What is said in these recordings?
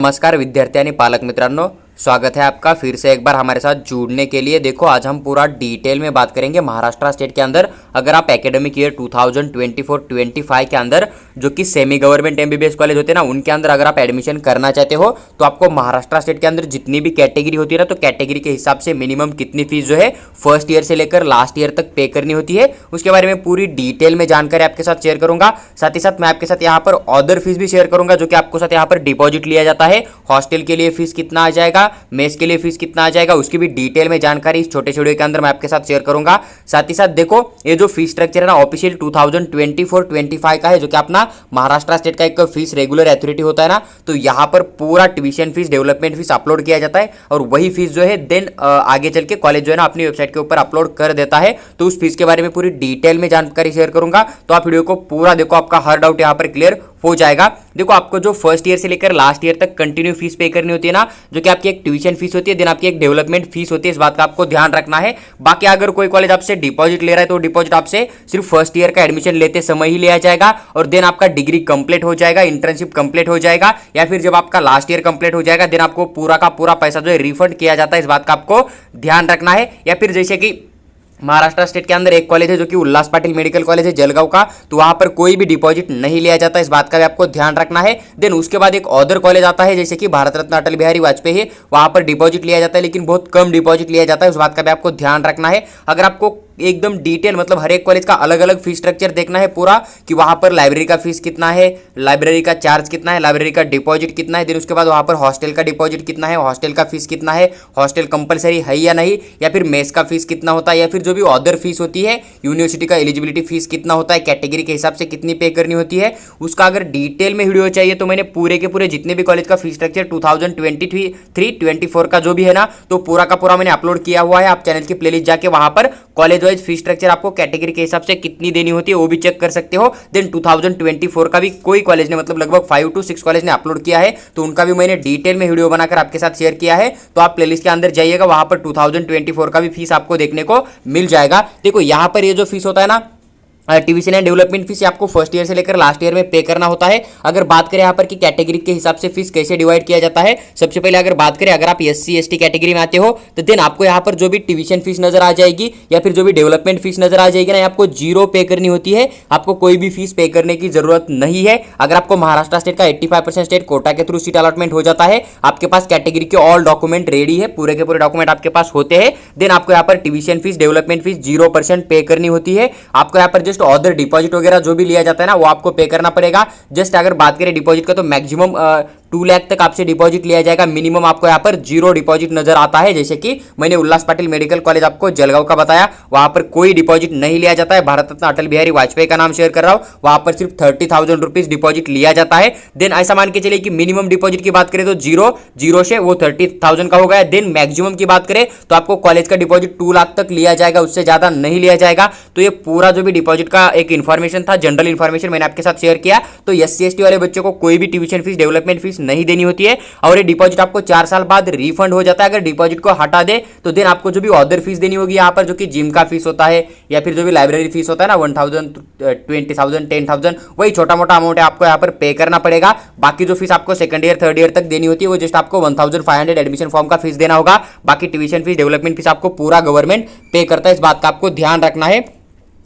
नमस्कार विद्यार्थी आणि पालक मित्रांनो, स्वागत है आपका फिर से एक बार हमारे साथ जुड़ने के लिए। देखो आज हम पूरा डिटेल में बात करेंगे महाराष्ट्र स्टेट के अंदर अगर आप एकेडमिक ईयर 2024-25 के अंदर जो कि सेमी गवर्नमेंट एमबीबीएस कॉलेज होते हैं ना, उनके अंदर अगर आप एडमिशन करना चाहते हो तो आपको महाराष्ट्र स्टेट के अंदर जितनी भी कैटेगरी होती है ना, तो कैटेगरी के हिसाब से मिनिमम कितनी फीस जो है फर्स्ट ईयर से लेकर लास्ट ईयर तक पे करनी होती है, उसके बारे में पूरी डिटेल में जानकारी आपके साथ शेयर करूंगा। साथ ही साथ मैं आपके साथ यहाँ पर अदर फीस भी शेयर करूंगा जो कि आपको साथ यहाँ पर डिपॉजिट लिया जाता है। हॉस्टल के लिए फीस कितना आ जाएगा, मेस के लिए फीस कितना आ जाएगा, उसकी भी डिटेल में जानकारी इस छोटे वीडियो के अंदर मैं आपके साथ शेयर करूंगा। साथ ही साथ देखो ये जो फीस स्ट्रक्चर है ना, ऑफिशियल 2024-25 का है, जो कि अपना महाराष्ट्र स्टेट का एक फीस रेगुलर अथॉरिटी होता है ना, तो यहाँ पर पूरा tuition fees, development fees upload किया जाता है और वही फीस जो है देन आगे चल के कॉलेज जो है ना अपनी वेबसाइट के ऊपर अपलोड कर देता है। तो उस फीस के बारे में पूरी डिटेल में जानकारी शेयर करूंगा, तो आप वीडियो को पूरा देखो, आपका हर डाउट यहाँ पर क्लियर हो जाएगा। देखो आपको जो फर्स्ट ईयर से लेकर लास्ट ईयर तक कंटिन्यू फीस पे करनी होती है ना, जो कि आपकी एक ट्यूशन फीस होती है, देन आपकी एक डेवलपमेंट फीस होती है, इस बात का आपको ध्यान रखना है। बाकी अगर कोई कॉलेज आपसे डिपॉजिट ले रहा है तो डिपॉजिट आपसे सिर्फ फर्स्ट ईयर का एडमिशन लेते समय ही लिया जाएगा और देन आपका डिग्री कंप्लीट हो जाएगा, इंटर्नशिप कंप्लीट हो जाएगा, या फिर जब आपका लास्ट ईयर कंप्लीट हो जाएगा देन आपको पूरा का पूरा पैसा जो है रिफंड किया जाता है, इस बात का आपको ध्यान रखना है। या फिर जैसे कि महाराष्ट्र स्टेट के अंदर एक कॉलेज है जो कि उल्लास पाटिल मेडिकल कॉलेज है जलगांव का, तो वहां पर कोई भी डिपॉजिट नहीं लिया जाता, इस बात का भी आपको ध्यान रखना है। देन उसके बाद एक अदर कॉलेज आता है जैसे कि भारत रत्न अटल बिहारी वाजपेयी, वहां पर डिपॉजिट लिया जाता है लेकिन बहुत कम डिपॉजिट लिया जाता है, उस बात का भी आपको ध्यान रखना है। अगर आपको एकदम डिटेल मतलब हर एक कॉलेज का अलग अलग फीस स्ट्रक्चर देखना है पूरा, कि वहां पर लाइब्रेरी का फीस कितना है, लाइब्रेरी का चार्ज कितना है, लाइब्रेरी का डिपॉजिट कितना है, देन उसके बाद वहां पर हॉस्टल का डिपॉजिट कितना है, हॉस्टल का फीस कितना है, हॉस्टल कंपलसरी है या नहीं, या फिर मेस का फीस कितना होता है, या फिर जो भी अदर फीस होती है, यूनिवर्सिटी का एलिजिबिलिटी फीस कितना होता है, कैटेगरी के हिसाब से कितनी पे करनी होती है, उसका अगर डिटेल में वीडियो चाहिए तो मैंने पूरे के पूरे जितने भी कॉलेज का फीस स्ट्रक्चर 2023-24 का जो भी है ना, तो पूरा का पूरा मैंने अपलोड किया हुआ है। आप चैनल की प्लेलिस्ट जाके वहां पर कॉलेज वाइज फीस स्ट्रक्चर आपको कैटेगरी के हिसाब से कितनी देनी होती है वो भी चेक कर सकते हो। देन 2024 का भी कोई कॉलेज ने मतलब लगभग 5 to 6 कॉलेज ने अपलोड किया है, तो उनका भी मैंने डिटेल में वीडियो बनाकर आपके साथ शेयर किया है, तो आप प्लेलिस्ट के अंदर जाइएगा, वहां पर 2024 का भी फीस आपको देखने को मिल जाएगा। देखो यहां पर ये जो फीस होता है ना, ट्यूशन एंड डेवलपमेंट फीस आपको फर्स्ट ईयर से लेकर लास्ट ईयर में पे करना होता है। अगर बात करें यहाँ पर कि कैटेगरी के हिसाब से फीस कैसे डिवाइड किया जाता है, सबसे पहले अगर बात करें, अगर आप एससी एसटी कैटेगरी में आते हो तो देन आपको यहाँ पर जो भी ट्यूशन फीस नजर आ जाएगी या फिर जो भी डेवलपमेंट फीस नजर आ जाएगी ना, आपको जीरो पे करनी होती है, आपको कोई भी फीस पे करने की जरूरत नहीं है। अगर आपको महाराष्ट्र स्टेट का 85% स्टेट कोटा के थ्रू सीट अलॉटमेंट हो जाता है, आपके पास कैटेगरी के ऑल डॉक्यूमेंट रेडी है, पूरे के पूरे डॉक्यूमेंट आपके पास होते हैं, देन आपको यहाँ पर ट्यूशन फीस, डेवलपमेंट फीस 0% पे करनी होती है। आपको यहाँ पर जस्ट अदर डिपॉजिट वगैरह जो भी लिया जाता है ना, वो आपको पे करना पड़ेगा। जस्ट अगर बात करें डिपॉजिट का तो मैक्सिमम 2 लाख तक आपसे डिपॉजिट लिया जाएगा, मिनिमम आपको यहाँ पर जीरो डिपॉजिट नजर आता है। जैसे कि मैंने उल्लास पाटिल मेडिकल कॉलेज आपको जलगांव का बताया, वहां पर कोई डिपॉजिट नहीं लिया जाता है। भारत रत्न अटल बिहारी वाजपेयी का नाम शेयर कर रहा हूं, वहां पर सिर्फ 30,000 रुपीज डिपॉजिट लिया जाता है। देन ऐसा मान के चलिए कि मिनिमम डिपॉजिट की बात करें तो जीरो से वो 30,000 का हो गया। देन मैक्सिमम की बात करें तो आपको कॉलेज का डिपॉजिट 2 लाख तक लिया जाएगा, उससे ज्यादा नहीं लिया जाएगा। तो ये पूरा जो भी डिपॉजिट का एक इन्फॉर्मेशन था, जनरल इन्फॉर्मेशन मैंने आपके साथ शेयर किया। तो एससी एसटी वाले बच्चों को कोई भी ट्यूशन फीस, डेवलपमेंट फीस नहीं देनी होती है और ये डिपॉजिट आपको 4 साल बाद रिफंड हो जाता है। अगर डिपॉजिट को हटा दे तो देन आपको जो भी अदर फीस देनी होगी यहाँ पर, जो कि जिम का फीस होता है या फिर जो भी लाइब्रेरी फीस होता है ना, 1,000, 20,000, 10,000, वही छोटा मोटा अमाउंट है, आपको यहाँ पर पे करना पड़ेगा। बाकी जो फीस आपको सेकंड ईयर थर्ड ईयर तक देनी होती है वो जस्ट आपको 1,500 एडमिशन फॉर्म का फीस देना होगा। बाकी ट्यूशन फीस, डेवलपमेंट फीस आपको पूरा गवर्नमेंट पे करता है, इस बात का आपको ध्यान रखना है।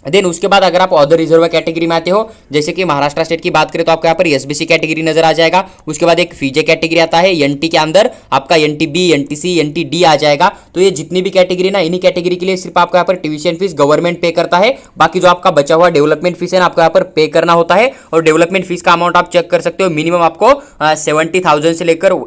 देन उसके बाद अगर आप अदर रिजर्व कैटेगरी में आते हो, जैसे कि महाराष्ट्र स्टेट की बात करें तो आपको यहाँ पर एसबीसी कैटेगरी नजर आ जाएगा। उसके बाद एक फीजे कैटेगरी आता है, एनटी के अंदर आपका एनटीबी, एनटीसी, एनटीडी आ जाएगा। तो ये जितनी भी कैटेगरी ना, इन्हीं कैटेगरी के लिए सिर्फ आपको यहाँ पर ट्यूशन फीस गवर्नमेंट पे करता है। बाकी जो आपका बचा हुआ डेवलपमेंट फीस है ना, आपको यहाँ पर पे करना होता है। और डेवलपमेंट फीस का अमाउंट आप चेक कर सकते हो, मिनिमम आपको 70,000 से लेकर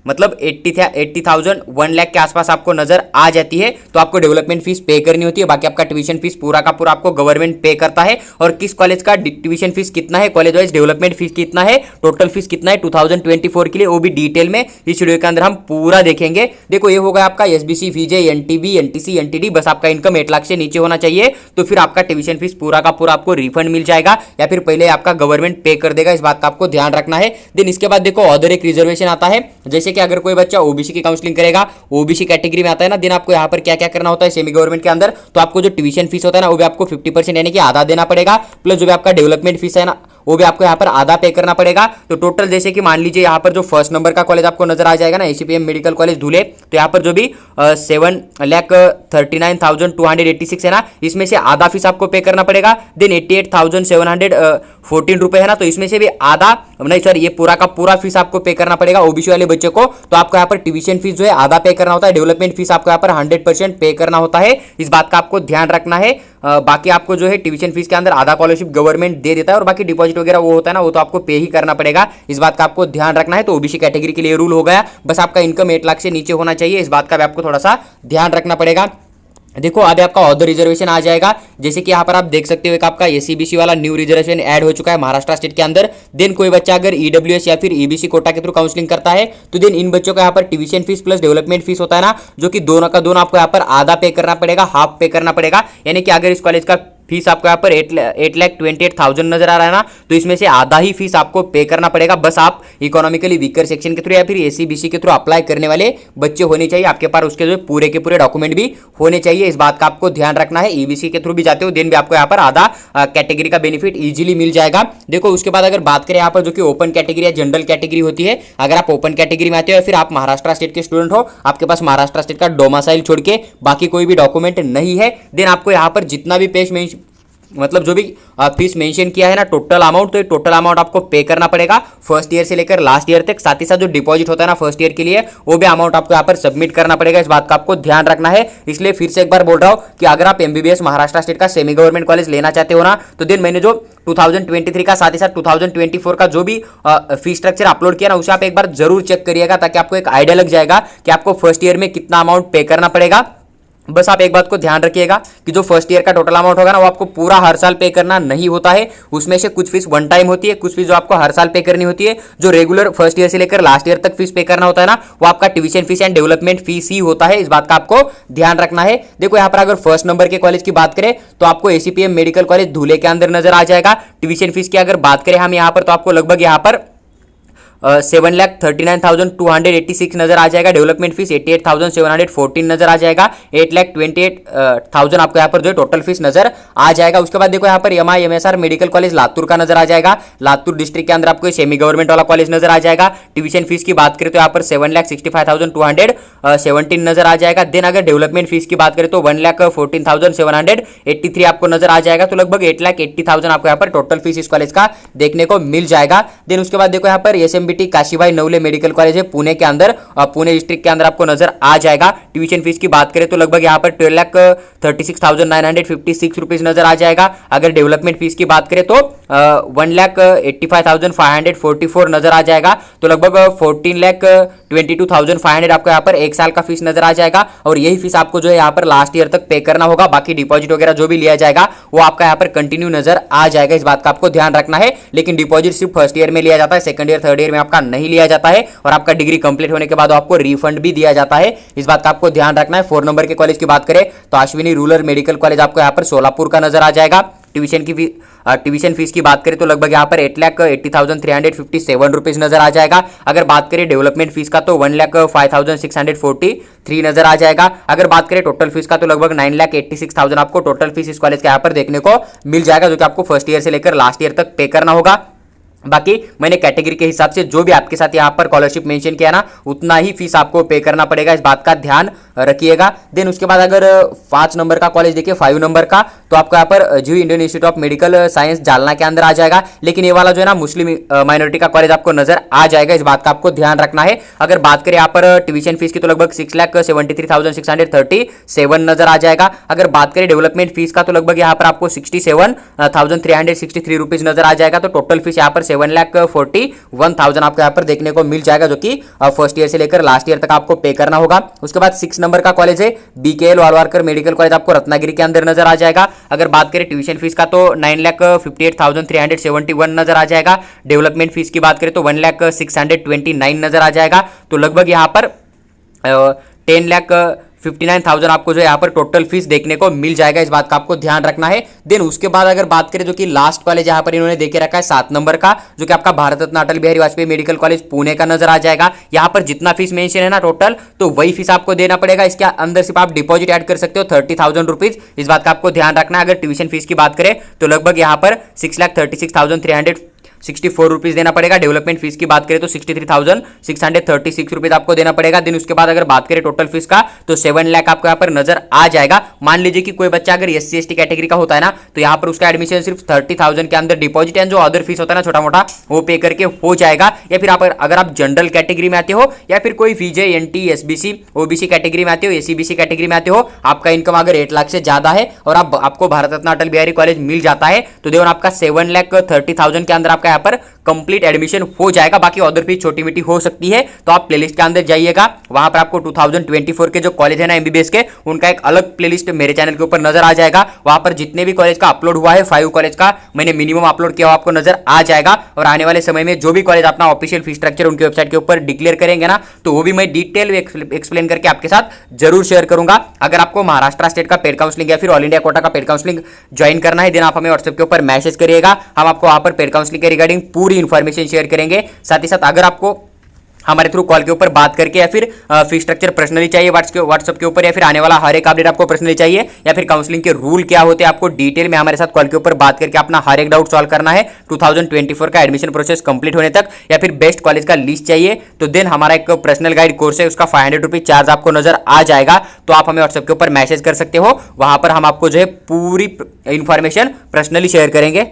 मतलब 80,000 1 लाख के आसपास आपको नजर आ जाती है। तो आपको डेवलपमेंट फीस पे करनी होती है, बाकी आपका ट्यूशन फीस पूरा का पूरा आपको गवर्नमेंट पे करता है। और किस कॉलेज का ट्यूशन फीस कितना है, कॉलेज वाइज डेवलपमेंट फीस कितना है, टोटल फीस कितना है 2024 के लिए, वो भी डिटेल में इस वीडियो के अंदर हम पूरा देखेंगे। देखो ये होगा आपका एसबीसी, फीजे, एनटीबी, एनटीसी, एनटीडी, बस आपका इनकम 8 लाख से नीचे होना चाहिए, तो फिर आपका ट्यूशन फीस पूरा का पूरा आपको रिफंड मिल जाएगा, या फिर पहले आपका गवर्नमेंट पे कर देगा, इस बात का आपको ध्यान रखना है। देन इसके बाद देखो अदर एक रिजर्वेशन आता है, जैसे कि अगर कोई बच्चा ओबीसी की काउंसलिंग करेगा, ओबीसी कैटेगरी में आता है ना, देन आपको यहाँ पर क्या क्या करना होता है सेमी गवर्नमेंट के अंदर, तो आपको जो ट्यूशन फीस होता है ना, वो भी आपको 50% यानी कि आधा देना पड़ेगा, प्लस जो भी आपका डेवलपमेंट फीस है ना, वो भी आपको यहाँ पर आधा पे करना पड़ेगा। तो टोटल जैसे कि मान लीजिए यहाँ पर जो फर्स्ट नंबर का कॉलेज आपको नजर आ जाएगा ना, एसीपीएम मेडिकल कॉलेज धुले, तो यहाँ पर जो भी 7,39,286 है ना, इसमें से आधा फीस आपको पे करना पड़ेगा। देन 88,714 रुपए है ना, तो इसमें से भी आधा नहीं सर, ये पूरा का पूरा फीस आपको पे करना पड़ेगा ओबीसी वाले बच्चे को। तो आपको यहाँ पर ट्यूशन फीस जो है आधा पे करना होता है, डेवलपमेंट फीस आपको यहाँ पर 100% पे करना होता है। इस बात का आपको ध्यान रखना है। बाकी आपको जो है ट्यूशन फीस के अंदर आधा स्कॉलरशिप गवर्नमेंट दे देता है, और बाकी डिपॉजिट वगैरह वो होता है ना, वो तो आपको पे ही करना पड़ेगा। इस बात का आपको ध्यान रखना है। तो ओबीसी कैटेगरी के लिए रूल हो गया, बस आपका इनकम 8 लाख से नीचे होना चाहिए, इस बात का भी आपको थोड़ा सा ध्यान रखना पड़ेगा। देखो अब आपका ऑदर रिजर्वेशन आ जाएगा, जैसे कि यहाँ पर आप देख सकते हो एक आपका एससीबीसी वाला न्यू रिजर्वेशन ऐड हो चुका है महाराष्ट्र स्टेट के अंदर। देन कोई बच्चा अगर ईडब्ल्यूएस या फिर ईबीसी कोटा के थ्रू काउंसलिंग करता है, तो देन इन बच्चों को यहाँ पर tuition fees plus development fees होता है ना, जो कि दोनों का दोनों आपको यहाँ पर आधा पे करना पड़ेगा, हाफ पे करना पड़ेगा। यानी कि अगर इस कॉलेज का फीस आपको यहाँ पर 8,28,000 नजर आ रहा है ना, तो इसमें से आधा ही फीस आपको पे करना पड़ेगा। बस आप इकोनॉमिकली वीकर सेक्शन के थ्रू या फिर एससीबीसी के थ्रू अप्लाई करने वाले बच्चे होने चाहिए, आपके पास उसके जो पूरे के पूरे डॉक्यूमेंट भी होने चाहिए। इस बात का आपको ध्यान रखना है। ईबीसी के थ्रू भी जाते हो देन भी आपको यहाँ पर आधा कैटेगरी का बेनिफिट इजीली मिल जाएगा। देखो उसके बाद अगर बात करें यहाँ पर जो कि ओपन कैटेगरी या जनरल कैटेगरी होती है, अगर आप ओपन कैटेगरी में आते हो या फिर आप महाराष्ट्र स्टेट के स्टूडेंट हो, आपके पास महाराष्ट्र स्टेट का डोमासाइल छोड़ के बाकी कोई भी डॉक्यूमेंट नहीं है, देन आपको यहाँ पर जितना भी पेश मतलब जो भी फीस मेंशन किया है ना टोटल अमाउंट, तो ये टोटल अमाउंट आपको पे करना पड़ेगा फर्स्ट ईयर से लेकर लास्ट ईयर तक। साथ ही साथ जो डिपॉजिट होता है ना फर्स्ट ईयर के लिए, वो भी अमाउंट आपको यहाँ पर सबमिट करना पड़ेगा। इस बात का आपको ध्यान रखना है। इसलिए फिर से एक बार बोल रहा हूँ कि अगर आप एमबीबीएस महाराष्ट्र स्टेट का सेमी गवर्नमेंट कॉलेज लेना चाहते हो ना, तो देन मैंने जो 2023 का साथ ही साथ 2024 का जो भी फीस स्ट्रक्चर अपलोड किया ना, उसे आप एक बार जरूर चेक करिएगा, ताकि आपको एक आइडिया लग जाएगा कि आपको फर्स्ट ईयर में कितना अमाउंट पे करना पड़ेगा। बस आप एक बात को ध्यान रखिएगा कि जो फर्स्ट ईयर का टोटल अमाउंट होगा ना, वो आपको पूरा हर साल पे करना नहीं होता है। उसमें से कुछ फीस वन टाइम होती है, कुछ फीस जो आपको हर साल पे करनी होती है। जो रेगुलर फर्स्ट ईयर से लेकर लास्ट ईयर तक फीस पे करना होता है ना, वो आपका tuition fees and development fees ही होता है। इस बात का आपको ध्यान रखना है। देखो यहाँ पर अगर फर्स्ट नंबर के कॉलेज की बात करें, तो आपको एसीपीएम मेडिकल कॉलेज धुले के अंदर नजर आ जाएगा। ट्यूशन फीस की अगर बात करें हम यहाँ पर, तो आपको लगभग यहाँ पर 7,39,286 नजर आ जाएगा। डेवलपमेंट फीस 88,714 नजर आ जाएगा। 8,28,000 आपको यहाँ पर जो टोटल फीस नजर आ जाएगा। उसके बाद देखो यहाँ पर MIMSR मेडिकल कॉलेज लातूर का नजर आ जाएगा। लातूर डिस्ट्रिक्ट के अंदर आपको सेमी गवर्नमेंट वाला कॉलेज नजर आ जाएगा। ट्यूशन फीस की बात करें तो यहाँ पर 7,65,217 नजर आ जाएगा। देन अगर डेवलपमेंट फीस की बात करें तो 1,14,783 आपको नजर आ जाएगा। तो लगभग 8,80,000 आपको यहाँ पर टोटल फीस इस कॉलेज का देखने को मिल जाएगा। देन उसके बाद देखो यहाँ पर SMBT Kashibai Navale medical college है पुणे के अंदर, पुणे डिस्ट्रिक्ट के अंदर आपको नजर आ जाएगा। ट्यूशन फीस की बात करें तो लगभग यहाँ पर 12,36,956 रुपीज नजर आ जाएगा। अगर डेवलपमेंट फीस की बात करें तो 1,85,544 नजर आ जाएगा। तो लगभग 14,22,500 आपको यहाँ पर एक साल का फीस नजर आ जाएगा। और यही फीस आपको जो है यहाँ पर लास्ट ईयर तक पे करना होगा। बाकी डिपॉजिट वगैरह जो भी लिया जाएगा वो आपका यहाँ पर कंटिन्यू नजर आ जाएगा। इस बात का आपको ध्यान रखना है। लेकिन डिपॉजिट सिर्फ फर्स्ट ईयर में लिया जाता है, सेकंड ईयर थर्ड ईयर में आपका नहीं लिया जाता है। और आपका डिग्री कंप्लीट होने के बाद आपको रिफंड भी दिया जाता है। इस बात का आपको ध्यान रखना है। 4 नंबर के कॉलेज की बात करें तो अश्विनी रूरल मेडिकल कॉलेज आपको यहाँ पर सोलापुर का नजर आ जाएगा। ट्यूशन फीस की बात करें तो लगभग यहाँ पर 8,80,357 रुपीज नजर आ जाएगा। अगर बात करें डेवलपमेंट फीस का तो 1,05,643 नजर आ जाएगा। अगर बात करें टोटल फीस का तो लगभग 9,86,000 आपको टोटल फीस इस कॉलेज का यहाँ पर देखने को मिल जाएगा, जो कि आपको फर्स्ट ईयर से लेकर लास्ट ईयर तक पे करना होगा। बाकी मैंने कैटेगरी के हिसाब से जो भी आपके साथ यहाँ पर स्कॉलरशिप मेंशन किया ना, उतना ही फीस आपको पे करना पड़ेगा। इस बात का ध्यान रखिएगा। देन उसके बाद अगर 5 नंबर का कॉलेज देखिए, 5 नंबर का, तो आपको यहाँ पर जीव Indian institute of medical science Jalna के अंदर आ जाएगा। लेकिन ये वाला जो है ना मुस्लिम माइनॉरिटी का कॉलेज आपको नजर आ जाएगा। इस बात का आपको ध्यान रखना है। अगर बात करें यहाँ पर ट्यूशन फीस की तो लगभग 6,73,637 नजर आ जाएगा। अगर बात करें डेवलपमेंट फीस का तो लगभग यहाँ पर आपको 67,363 रुपीज नजर आ जाएगा। तो टोटल फीस यहाँ पर 7,41,000 आपको यहाँ पर देखने को मिल जाएगा, जो कि फर्स्ट ईयर से लेकर लास्ट ईयर तक आपको पे करना होगा। उसके बाद 6 नंबर का कॉलेज है BKL वालवारकर मेडिकल कॉलेज आपको रत्नागिरी के अंदर नजर आ जाएगा। अगर बात करें ट्यूशन फीस का तो 9,58,371 नजर आ जाएगा। डेवलपमेंट फीस की बात करें तो 1,06,29 नजर आ जाएगा। तो लगभग यहाँ पर 10,59,000 आपको जो यहाँ पर टोटल फीस देखने को मिल जाएगा। इस बात का आपको ध्यान रखना है। देन उसके बाद अगर बात करें जो कि लास्ट कॉलेज यहाँ पर इन्होंने देखे रखा है 7 नंबर का, जो कि आपका भारत रत्न अटल बिहारी वाजपेयी मेडिकल कॉलेज पुणे का नजर आ जाएगा। यहाँ पर जितना फीस मेंशन है ना टोटल, तो वही फीस आपको देना पड़ेगा। इसके अंदर सिर्फ आप डिपॉजिट ऐड कर सकते हो 30,000 रुपीज। इस बात का आपको ध्यान रखना है। अगर ट्यूशन फीस की बात करें तो लगभग यहाँ पर 6,36,300 ₹64 देना पड़ेगा। डेवलपमेंट फीस की बात करें तो 63,636 रुपीज आपको देना पड़ेगा। दिन उसके बाद अगर बात करें टोटल फीस का तो 7 लाख आपको यहाँ पर नजर आ जाएगा। मान लीजिए कि कोई बच्चा अगर SC/ST कैटेगरी का होता है ना, तो यहाँ पर उसका एडमिशन सिर्फ 30,000 के अंदर डिपॉजिट एंड जो अदर फीस होता है ना छोटा मोटा, वो पे करके हो जाएगा। या फिर अगर आप जनरल कैटेगरी में आते हो या फिर कोई VJ NT SBC OBC category में आते हो, SCBC कैटेगरी में आते हो, आपका इनकम अगर 8 लाख से ज्यादा है और आपको भारत रत्न अटल बिहारी कॉलेज मिल जाता है तो देवन आपका 7,30,000 के अंदर आपका यहाँ पर कंप्लीट एडमिशन हो जाएगा। बाकी अदर फीस छोटी मोटी हो सकती है, तो आप प्लेलिस्ट के अंदर जाइएगा, वहां पर आपको 2024 के जो कॉलेज है ना MBBS के, उनका एक अलग प्लेलिस्ट मेरे चैनल के ऊपर नजर आ जाएगा। वहां पर जितने भी कॉलेज का अपलोड हुआ है 5 कॉलेज का मैंने मिनिमम अपलोड किया, आपको नजर आ जाएगा। और आने वाले समय में जो भी कॉलेज अपना ऑफिशियल फीस स्ट्रक्चर उनकी वेबसाइट के ऊपर डिक्लेयर करेंगे ना, तो वो भी मैं डिटेल में एक्सप्लेन करके आपके साथ जरूर शेयर करूंगा। अगर आपको महाराष्ट्र स्टेट का पेड काउंसलिंग या फिर ऑल इंडिया कोटा का पेड काउंसलिंग ज्वाइन करना है, देन आप हमें व्हाट्सएप के ऊपर मैसेज करिएगा, हम आपको वहां पर पेड काउंसलिंग के रिगार्डिंग पूरी इंफॉर्मेशन शेयर करेंगे। साथ ही साथ अगर आपको हमारे थ्रू कॉल के ऊपर बात करके या फिर फीस स्ट्रक्चर पर्सनली चाहिए व्हाट्सएप के ऊपर, या फिर आने वाला हर एक अपडेट आपको पर्सनली चाहिए, या फिर काउंसलिंग के रूल क्या होते हैं आपको डिटेल में हमारे साथ कॉल के ऊपर बात करके अपना हर एक डाउट सॉल्व करना है 2024 का एडमिशन प्रोसेस कंप्लीट होने तक, या फिर बेस्ट कॉलेज का लिस्ट चाहिए, तो देन हमारा एक पर्सनल गाइड कोर्स है, उसका 500 रुपीज चार्ज आपको नजर आ जाएगा। तो आप हमें व्हाट्सएप के ऊपर मैसेज कर सकते हो, वहां पर हम आपको जो है पूरी इंफॉर्मेशन पर्सनली शेयर करेंगे।